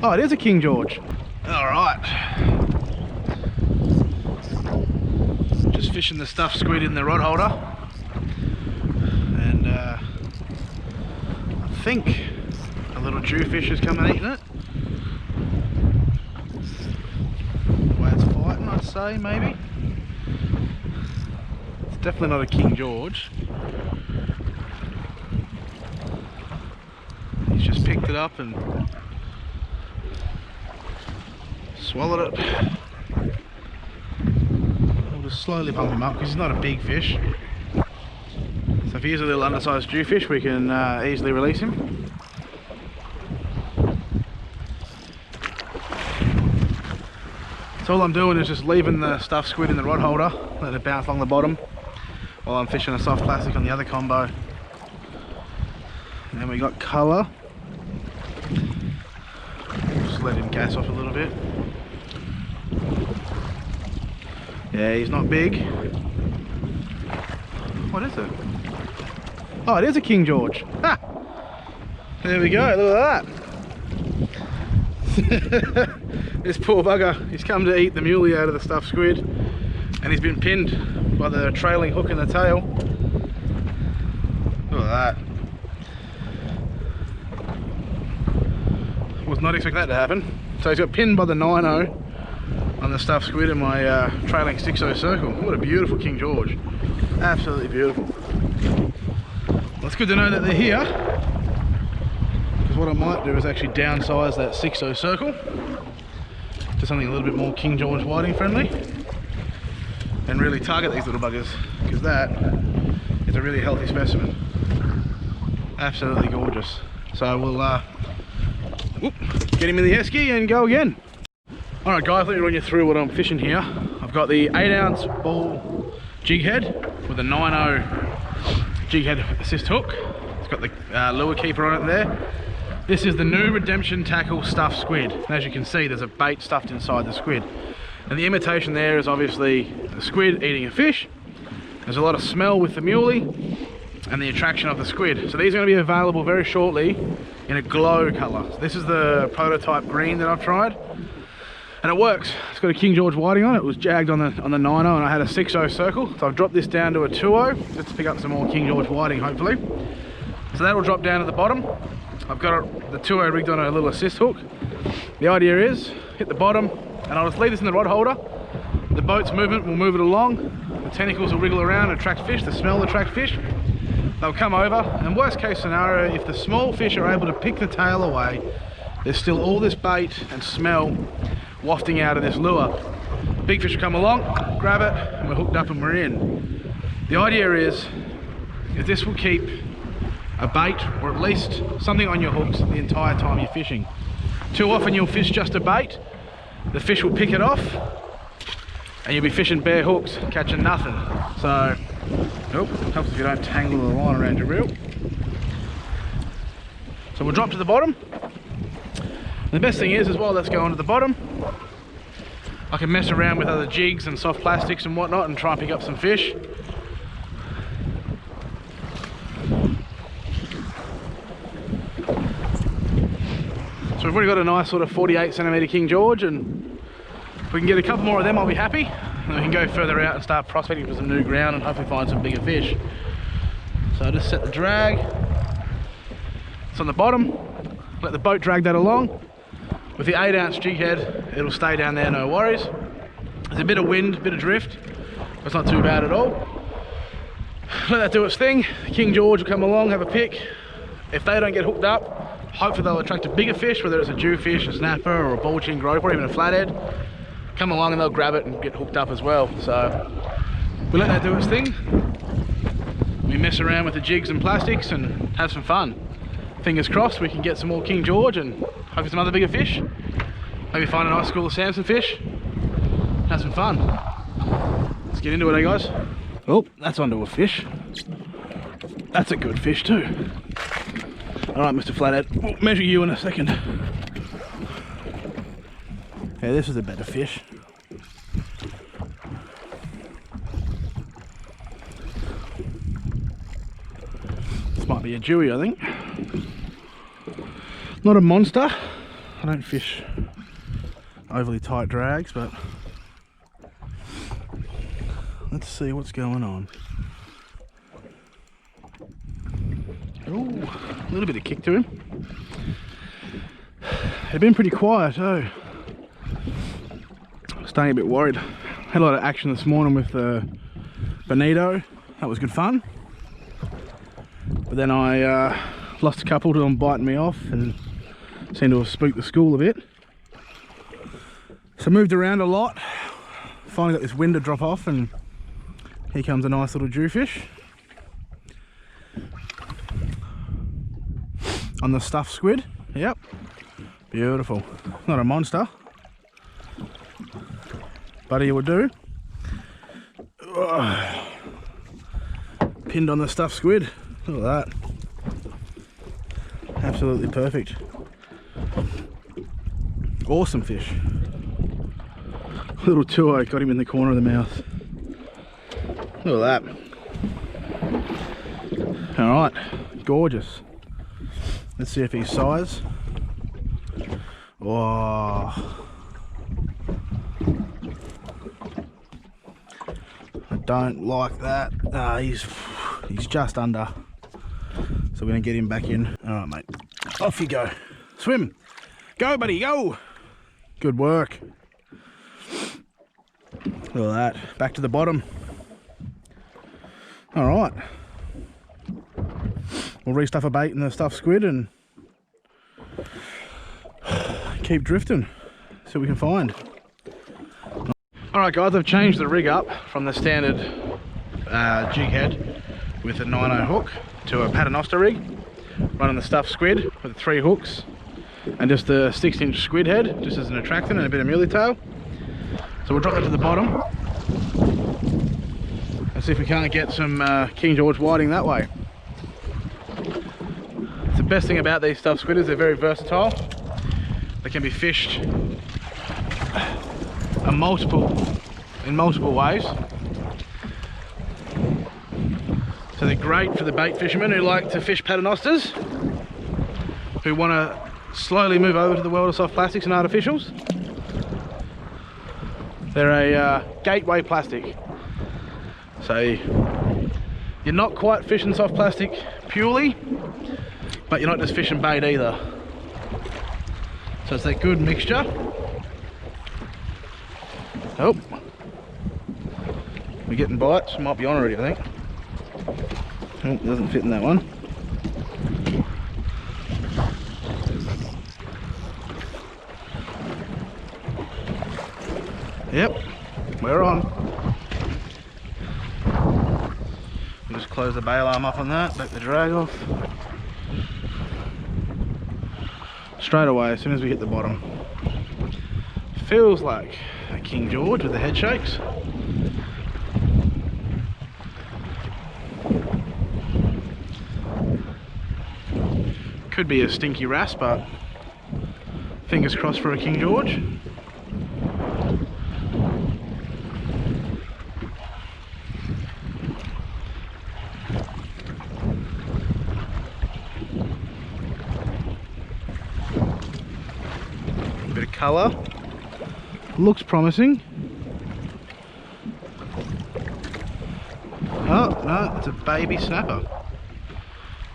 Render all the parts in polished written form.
Oh, it is a King George. All right. Just fishing the stuffed squid in the rod holder. And I think a little jewfish has come and eaten it. The way it's fighting, I'd say, maybe. It's definitely not a King George. He's just picked it up and swallowed it. We'll just slowly pump him up because he's not a big fish. So if he is a little undersized jewfish, we can easily release him. So all I'm doing is just leaving the stuffed squid in the rod holder, letting it bounce along the bottom while I'm fishing a soft plastic on the other combo. And then we got colour. Just let him gas off a little bit. Yeah, he's not big. What is it? Oh, it is a King George. Ha! There we go, look at that. This poor bugger, he's come to eat the muley out of the stuffed squid and he's been pinned by the trailing hook in the tail. Look at that. Was not expecting that to happen. So he's got pinned by the 9-0 on the stuffed squid in my trailing 6-0 circle. What a beautiful King George. Absolutely beautiful. Well, it's good to know that they're here, because what I might do is actually downsize that 6-0 circle to something a little bit more King George whiting friendly and really target these little buggers, because that is a really healthy specimen. Absolutely gorgeous. So we'll get him in the esky and go again. Alright guys, let me run you through what I'm fishing here. I've got the 8-ounce ball jig head with a 9-0 jig head assist hook. It's got the lure keeper on it there. This is the new Redemption Tackle stuffed squid. And as you can see, there's a bait stuffed inside the squid. And the imitation there is obviously the squid eating a fish. There's a lot of smell with the muley and the attraction of the squid. So these are going to be available very shortly in a glow colour. So this is the prototype green that I've tried. And it works. It's got a King George whiting on it. It was jagged on the 9-0 and I had a 6-0 circle. So I've dropped this down to a 2-0 just to pick up some more King George whiting hopefully. So that'll drop down at the bottom. I've got the 2-0 rigged on a little assist hook. The idea is hit the bottom and I'll just leave this in the rod holder. The boat's movement will move it along. The tentacles will wriggle around and attract fish. The smell will attract fish. They'll come over, and worst case scenario, if the small fish are able to pick the tail away, there's still all this bait and smell wafting out of this lure. Big fish will come along, grab it, and we're hooked up and we're in. The idea is this will keep a bait, or at least something on your hooks the entire time you're fishing. Too often you'll fish just a bait, the fish will pick it off, and you'll be fishing bare hooks, catching nothing. So, helps if you don't tangle the line around your reel. So we'll drop to the bottom. And the best thing is, as well, let's go onto the bottom. I can mess around with other jigs and soft plastics and whatnot and try and pick up some fish. So we've already got a nice sort of 48cm King George, and if we can get a couple more of them, I'll be happy. And we can go further out and start prospecting for some new ground and hopefully find some bigger fish. So I'll just set the drag. It's on the bottom. Let the boat drag that along. With the 8-ounce jig head, it'll stay down there, no worries. There's a bit of wind, a bit of drift. But it's not too bad at all. Let that do its thing. King George will come along, have a pick. If they don't get hooked up, hopefully they'll attract a bigger fish, whether it's a jewfish, a snapper, or a ball-chin groper, or even a flathead. Come along and they'll grab it and get hooked up as well. So we let that do its thing. We mess around with the jigs and plastics and have some fun. Fingers crossed we can get some more King George and hopefully some other bigger fish. Maybe find a nice school of Samson fish. Have some fun. Let's get into it, eh guys? Oh, that's onto a fish. That's a good fish too. Alright, Mr. Flathead, we'll measure you in a second. Yeah, this is a better fish. This might be a dewy, I think. Not a monster. I don't fish overly tight drags, but let's see what's going on. Ooh, a little bit of kick to him. They've been pretty quiet, oh. Staying a bit worried. Had a lot of action this morning with the bonito. That was good fun. But then I lost a couple to them biting me off and seemed to have spooked the school a bit. So moved around a lot. Finally got this wind to drop off, and here comes a nice little jewfish. On the stuffed squid. Yep. Beautiful. Not a monster, but he would do. Ugh. Pinned on the stuffed squid. Look at that. Absolutely perfect. Awesome fish. Little tuo got him in the corner of the mouth. Look at that. Alright, gorgeous. Let's see if he's size. Oh. I don't like that. He's just under. So we're gonna get him back in. Alright, mate. Off you go. Swim. Go, buddy, go. Good work. Look at that. Back to the bottom. Alright. We'll restuff a bait in the stuffed squid and keep drifting. See what we can find. Alright guys, I've changed the rig up from the standard jig head with a 9/0 hook to a paternoster rig. Running the stuffed squid with 3 hooks and just a 6-inch squid head, just as an attractant and a bit of muley tail. So we'll drop that to the bottom and see if we can't get some King George whiting that way. The best thing about these stuffed squid is they're very versatile. They can be fished in multiple ways. So they're great for the bait fishermen who like to fish paternosters, who want to slowly move over to the world of soft plastics and artificials. They're a gateway plastic. So you're not quite fishing soft plastic purely, but you're not just fishing bait either. So it's that good mixture. Oh, we're getting bites. Might be on already, I think. Oh, doesn't fit in that one. Yep, we're on. We'll just close the bail arm up on that, back the drag off. Straight away, as soon as we hit the bottom. Feels like a King George with the head shakes. Could be a stinky wrasse, but fingers crossed for a King George. Bit of colour. Looks promising. Oh no, it's a baby snapper.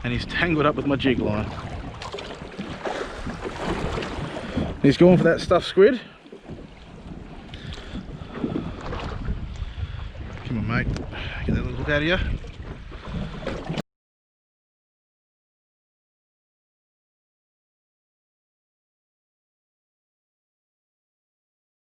And he's tangled up with my jig line. He's going for that stuffed squid. Come on, mate. Get that little hook out of you.